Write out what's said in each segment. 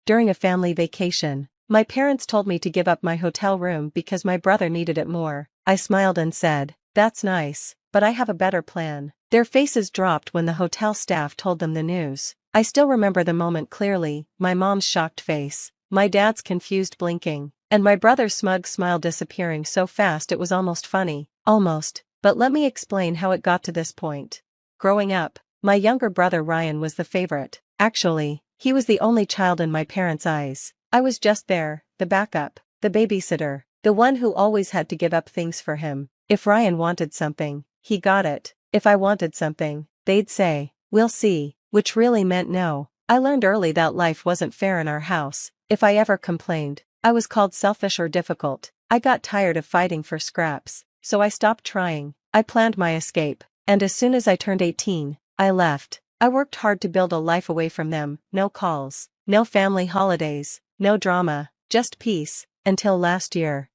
during a family vacation. My parents told me to give up my hotel room because my brother needed it more. I smiled and said, "That's nice, but I have a better plan." Their faces dropped when the hotel staff told them the news. I still remember the moment clearly, my mom's shocked face, my dad's confused blinking, and my brother's smug smile disappearing so fast it was almost funny. Almost. But let me explain how it got to this point. Growing up, my younger brother Ryan was the favorite. Actually, he was the only child in my parents' eyes. I was just there, the backup, the babysitter, the one who always had to give up things for him. If Ryan wanted something, he got it. If I wanted something, they'd say, "We'll see," which really meant no. I learned early that life wasn't fair in our house. If I ever complained, I was called selfish or difficult. I got tired of fighting for scraps, so I stopped trying. I planned my escape, and as soon as I turned 18, I left. I worked hard to build a life away from them, no calls, no family holidays, no drama, just peace, until last year.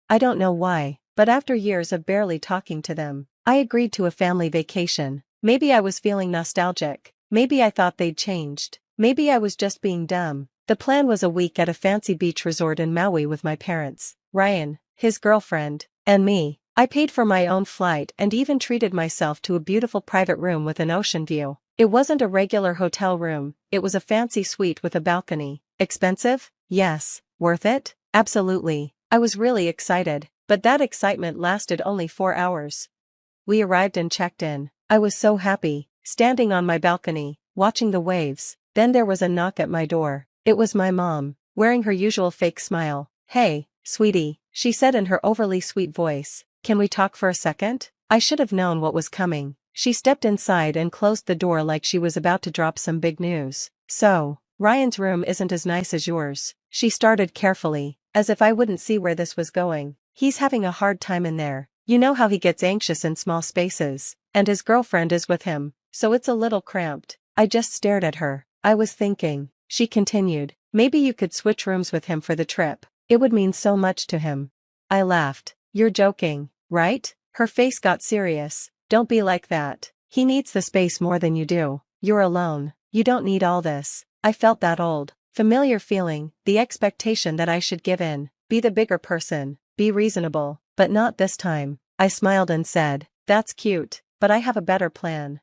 I don't know why, but after years of barely talking to them, I agreed to a family vacation. Maybe I was feeling nostalgic, maybe I thought they'd changed, maybe I was just being dumb. The plan was a week at a fancy beach resort in Maui with my parents, Ryan, his girlfriend, and me. I paid for my own flight and even treated myself to a beautiful private room with an ocean view. It wasn't a regular hotel room, it was a fancy suite with a balcony. Expensive? Yes. Worth it? Absolutely. I was really excited, but that excitement lasted only 4 hours. We arrived and checked in. I was so happy, standing on my balcony, watching the waves. Then there was a knock at my door. It was my mom, wearing her usual fake smile. "Hey, sweetie," she said in her overly sweet voice. "Can we talk for a second?" I should have known what was coming. She stepped inside and closed the door like she was about to drop some big news. "So, Ryan's room isn't as nice as yours," she started carefully, as if I wouldn't see where this was going. "He's having a hard time in there. You know how he gets anxious in small spaces, and his girlfriend is with him, so it's a little cramped." I just stared at her. I was thinking, she continued, "Maybe you could switch rooms with him for the trip. It would mean so much to him." I laughed. "You're joking, right?" Her face got serious. "Don't be like that. He needs the space more than you do. You're alone. You don't need all this." I felt that old, familiar feeling, the expectation that I should give in, be the bigger person, be reasonable, but not this time. I smiled and said, "That's cute, but I have a better plan."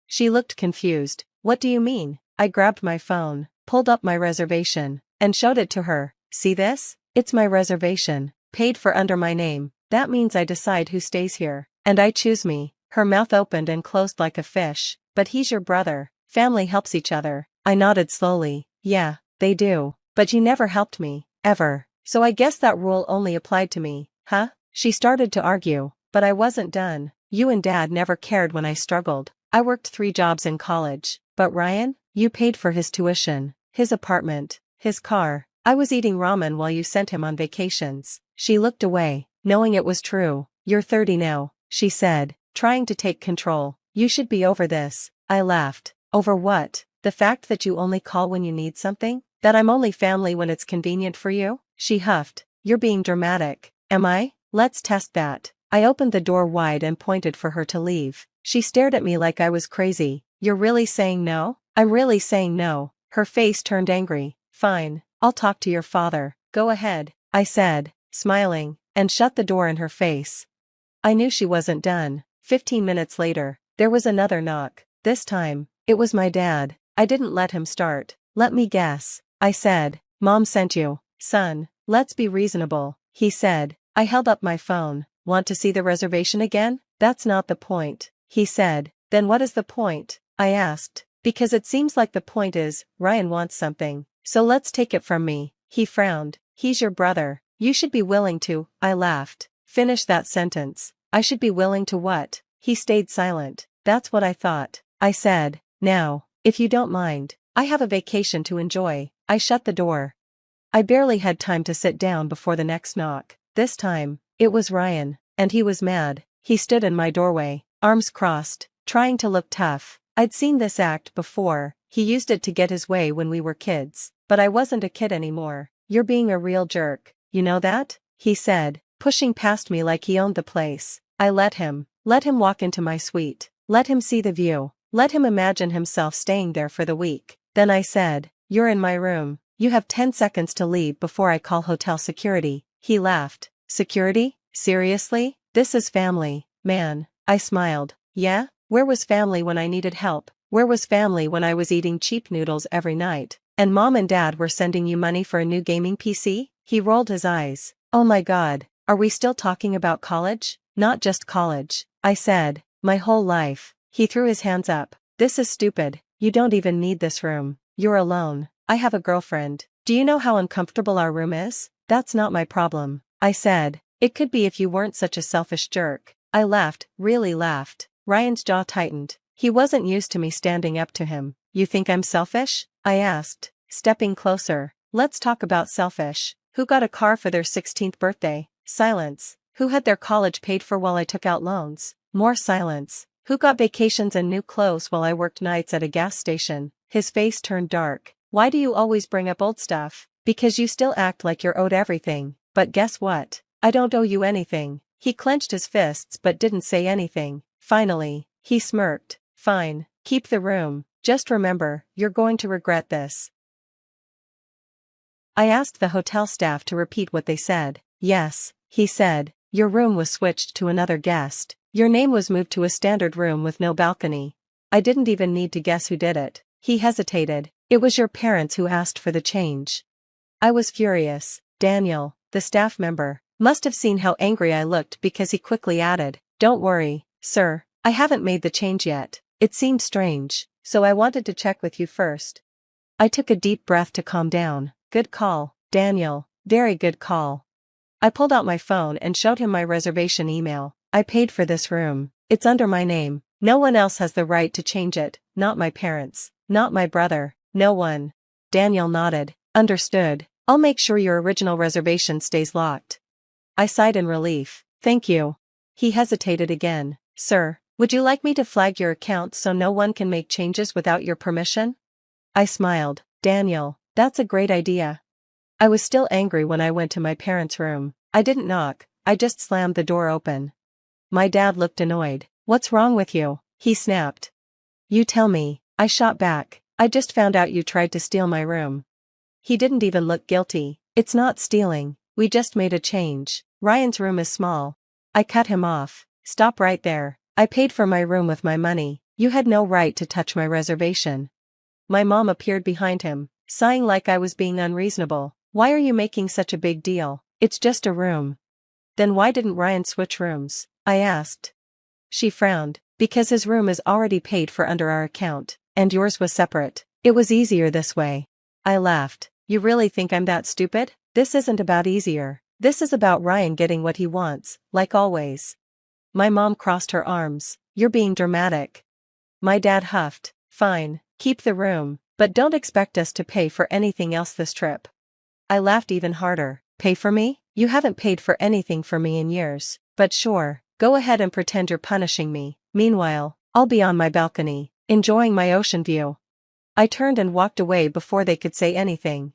She looked confused. "What do you mean?" I grabbed my phone, pulled up my reservation, and showed it to her. "See this? It's my reservation, paid for under my name. That means I decide who stays here, and I choose me." Her mouth opened and closed like a fish. "But he's your brother. Family helps each other." I nodded slowly. "Yeah, they do. But you never helped me, ever. So I guess that rule only applied to me, huh?" She started to argue, but I wasn't done. "You and Dad never cared when I struggled. I worked 3 jobs in college. But Ryan? You paid for his tuition, his apartment, his car. I was eating ramen while you sent him on vacations." She looked away, knowing it was true. "You're 30 now," she said, trying to take control. "You should be over this." I laughed. "Over what? The fact that you only call when you need something? That I'm only family when it's convenient for you?" She huffed. "You're being dramatic." "Am I? Let's test that." I opened the door wide and pointed for her to leave. She stared at me like I was crazy. "You're really saying no?" "I'm really saying no." Her face turned angry. "Fine, I'll talk to your father." "Go ahead," I said, smiling, and shut the door in her face. I knew she wasn't done. 15 minutes later, there was another knock. This time, it was my dad. I didn't let him start. "Let me guess," I said. "Mom sent you." "Son, let's be reasonable," he said. I held up my phone. "Want to see the reservation again?" "That's not the point," he said. "Then what is the point?" I asked. "Because it seems like the point is, Ryan wants something. So let's take it from me." He frowned. "He's your brother. You should be willing to." I laughed. "Finish that sentence." "I should be willing to what?" He stayed silent. "That's what I thought," I said. "Now, if you don't mind, I have a vacation to enjoy." I shut the door. I barely had time to sit down before the next knock. This time, it was Ryan, and he was mad. He stood in my doorway, arms crossed, trying to look tough. I'd seen this act before. He used it to get his way when we were kids, but I wasn't a kid anymore. "You're being a real jerk, you know that?" he said, pushing past me like he owned the place. I let him walk into my suite, let him see the view, let him imagine himself staying there for the week. Then I said, "You're in my room. You have 10 seconds to leave before I call hotel security." He laughed. "Security? Seriously? This is family, man." I smiled. "Yeah? Where was family when I needed help? Where was family when I was eating cheap noodles every night, and mom and dad were sending you money for a new gaming PC?" He rolled his eyes. "Oh my god, are we still talking about college?" "Not just college," I said. "My whole life." He threw his hands up. "This is stupid. You don't even need this room. You're alone. I have a girlfriend. Do you know how uncomfortable our room is?" "That's not my problem," I said. "It could be if you weren't such a selfish jerk." I laughed, really laughed. Ryan's jaw tightened. He wasn't used to me standing up to him. "You think I'm selfish?" I asked, stepping closer. "Let's talk about selfish. Who got a car for their 16th birthday?" Silence. "Who had their college paid for while I took out loans?" More silence. "Who got vacations and new clothes while I worked nights at a gas station?" His face turned dark. "Why do you always bring up old stuff?" "Because you still act like you're owed everything. But guess what? I don't owe you anything." He clenched his fists but didn't say anything. Finally, he smirked. "Fine, keep the room. Just remember, you're going to regret this." I asked the hotel staff to repeat what they said. "Yes," he said. "Your room was switched to another guest. Your name was moved to a standard room with no balcony." I didn't even need to guess who did it. He hesitated. "It was your parents who asked for the change." I was furious. Daniel, the staff member, must have seen how angry I looked because he quickly added, "Don't worry, sir, I haven't made the change yet. It seemed strange, so I wanted to check with you first." I took a deep breath to calm down. "Good call, Daniel, very good call." I pulled out my phone and showed him my reservation email. "I paid for this room. It's under my name. No one else has the right to change it, not my parents, not my brother, no one." Daniel nodded. "Understood. I'll make sure your original reservation stays locked." I sighed in relief. "Thank you." He hesitated again. "Sir, would you like me to flag your account so no one can make changes without your permission?" I smiled. "Daniel, that's a great idea." I was still angry when I went to my parents' room. I didn't knock, I just slammed the door open. My dad looked annoyed. "What's wrong with you?" he snapped. "You tell me," I shot back. "I just found out you tried to steal my room." He didn't even look guilty. "It's not stealing, we just made a change. Ryan's room is small." I cut him off. "Stop right there. I paid for my room with my money. You had no right to touch my reservation." My mom appeared behind him, sighing like I was being unreasonable. "Why are you making such a big deal? It's just a room." "Then why didn't Ryan switch rooms?" I asked. She frowned. "Because his room is already paid for under our account, and yours was separate. It was easier this way." I laughed. "You really think I'm that stupid? This isn't about easier. This is about Ryan getting what he wants, like always." My mom crossed her arms. "You're being dramatic." My dad huffed. "Fine, keep the room, but don't expect us to pay for anything else this trip." I laughed even harder. "Pay for me? You haven't paid for anything for me in years, but sure, go ahead and pretend you're punishing me. Meanwhile, I'll be on my balcony, enjoying my ocean view." I turned and walked away before they could say anything.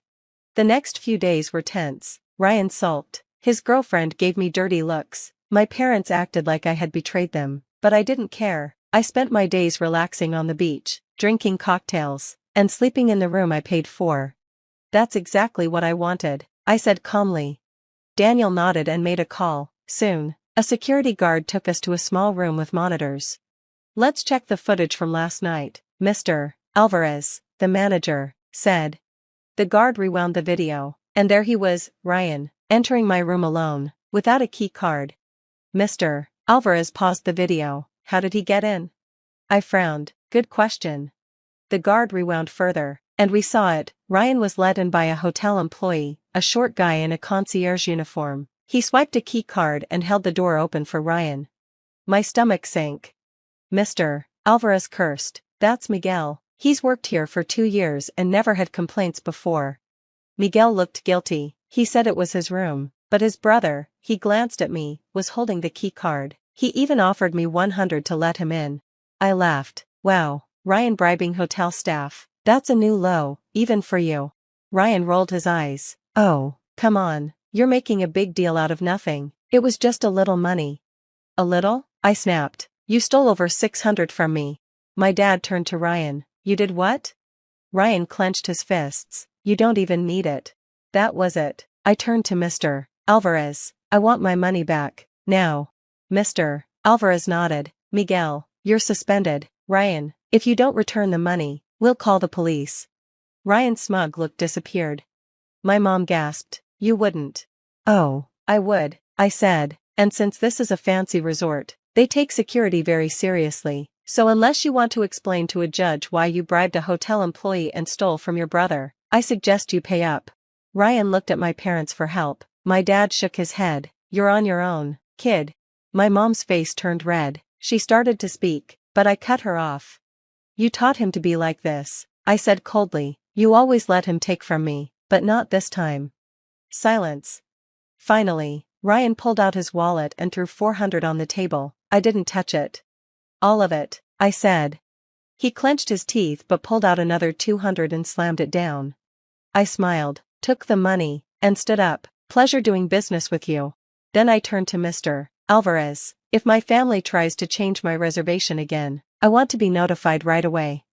The next few days were tense. Ryan sulked. His girlfriend gave me dirty looks. My parents acted like I had betrayed them, but I didn't care. I spent my days relaxing on the beach, drinking cocktails, and sleeping in the room I paid for. "That's exactly what I wanted," I said calmly. Daniel nodded and made a call. Soon, a security guard took us to a small room with monitors. "Let's check the footage from last night," Mr. Alvarez, the manager, said. The guard rewound the video, and there he was, Ryan, entering my room alone, without a key card. Mr. Alvarez paused the video. "How did he get in?" I frowned. "Good question." The guard rewound further, and we saw it. Ryan was let in by a hotel employee, a short guy in a concierge uniform. He swiped a key card and held the door open for Ryan. My stomach sank. Mr. Alvarez cursed. "That's Miguel. He's worked here for 2 years and never had complaints before." Miguel looked guilty. He said it was his room, but his brother, he glanced at me, was holding the key card. He even offered me 100 to let him in. I laughed. "Wow, Ryan bribing hotel staff. That's a new low, even for you." Ryan rolled his eyes. "Oh, come on, you're making a big deal out of nothing. It was just a little money." "A little?" I snapped. "You stole over 600 from me." My dad turned to Ryan. "You did what?" Ryan clenched his fists. You don't even need it. That was it. I turned to Mr. Alvarez. I want my money back, now. Mr. Alvarez nodded. Miguel, you're suspended. Ryan, if you don't return the money, we'll call the police. Ryan's smug look disappeared. My mom gasped. You wouldn't. Oh, I would, I said, and since this is a fancy resort, they take security very seriously, so unless you want to explain to a judge why you bribed a hotel employee and stole from your brother, I suggest you pay up. Ryan looked at my parents for help. My dad shook his head. You're on your own, kid. My mom's face turned red. She started to speak, but I cut her off. You taught him to be like this, I said coldly. You always let him take from me, but not this time. Silence. Finally, Ryan pulled out his wallet and threw $400 on the table. I didn't touch it. All of it, I said. He clenched his teeth but pulled out another $200 and slammed it down. I smiled, took the money, and stood up. Pleasure doing business with you. Then I turned to Mr. Alvarez. If my family tries to change my reservation again, I want to be notified right away.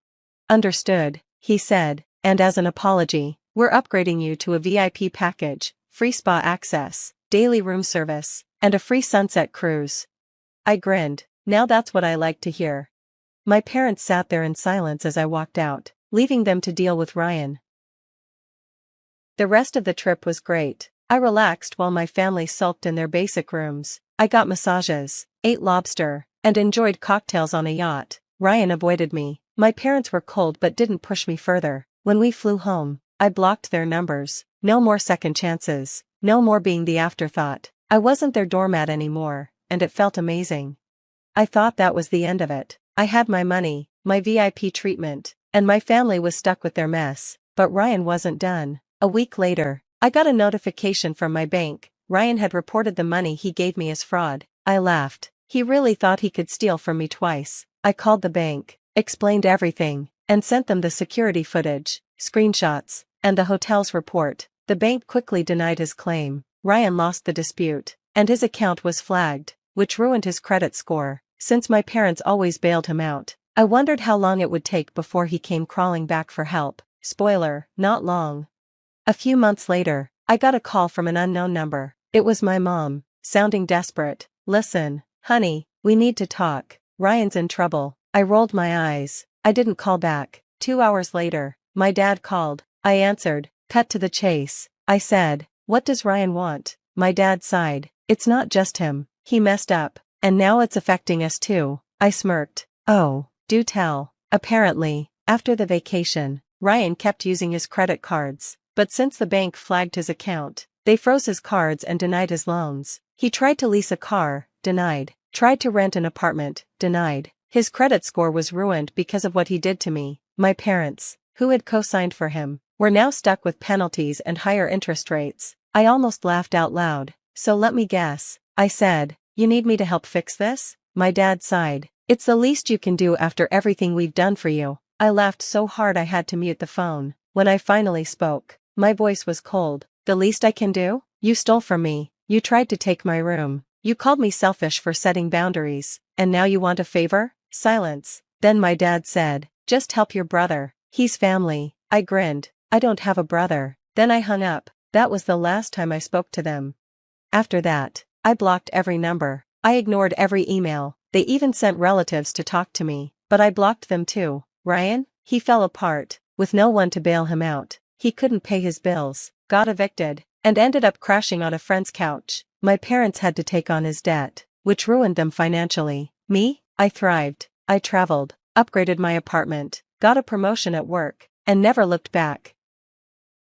Understood, he said, and as an apology, we're upgrading you to a VIP package, free spa access, daily room service, and a free sunset cruise. I grinned. Now that's what I like to hear. My parents sat there in silence as I walked out, leaving them to deal with Ryan. The rest of the trip was great. I relaxed while my family sulked in their basic rooms. I got massages, ate lobster, and enjoyed cocktails on a yacht. Ryan avoided me. My parents were cold but didn't push me further. When we flew home, I blocked their numbers. No more second chances. No more being the afterthought. I wasn't their doormat anymore, and it felt amazing. I thought that was the end of it. I had my money, my VIP treatment, and my family was stuck with their mess. But Ryan wasn't done. A week later, I got a notification from my bank. Ryan had reported the money he gave me as fraud. I laughed. He really thought he could steal from me twice. I called the bank, explained everything, and sent them the security footage, screenshots, and the hotel's report. The bank quickly denied his claim. Ryan lost the dispute, and his account was flagged, which ruined his credit score. Since my parents always bailed him out, I wondered how long it would take before he came crawling back for help. Spoiler, not long. A few months later, I got a call from an unknown number. It was my mom, sounding desperate. Listen, honey, we need to talk. Ryan's in trouble. I rolled my eyes. I didn't call back. 2 hours later, my dad called. I answered. Cut to the chase. I said, what does Ryan want? My dad sighed. It's not just him. He messed up, and now it's affecting us too. I smirked. Oh, do tell. Apparently, after the vacation, Ryan kept using his credit cards. But since the bank flagged his account, they froze his cards and denied his loans. He tried to lease a car, denied. Tried to rent an apartment, denied. His credit score was ruined because of what he did to me. My parents, who had co-signed for him, were now stuck with penalties and higher interest rates. I almost laughed out loud. So let me guess, I said, you need me to help fix this? My dad sighed. It's the least you can do after everything we've done for you. I laughed so hard I had to mute the phone. When I finally spoke, my voice was cold. The least I can do? You stole from me. You tried to take my room. You called me selfish for setting boundaries. And now you want a favor? Silence. Then my dad said, just help your brother. He's family. I grinned. I don't have a brother. Then I hung up. That was the last time I spoke to them. After that, I blocked every number. I ignored every email. They even sent relatives to talk to me. But I blocked them too. Ryan? He fell apart, with no one to bail him out. He couldn't pay his bills, got evicted, and ended up crashing on a friend's couch. My parents had to take on his debt, which ruined them financially. Me? I thrived. I traveled, upgraded my apartment, got a promotion at work, and never looked back.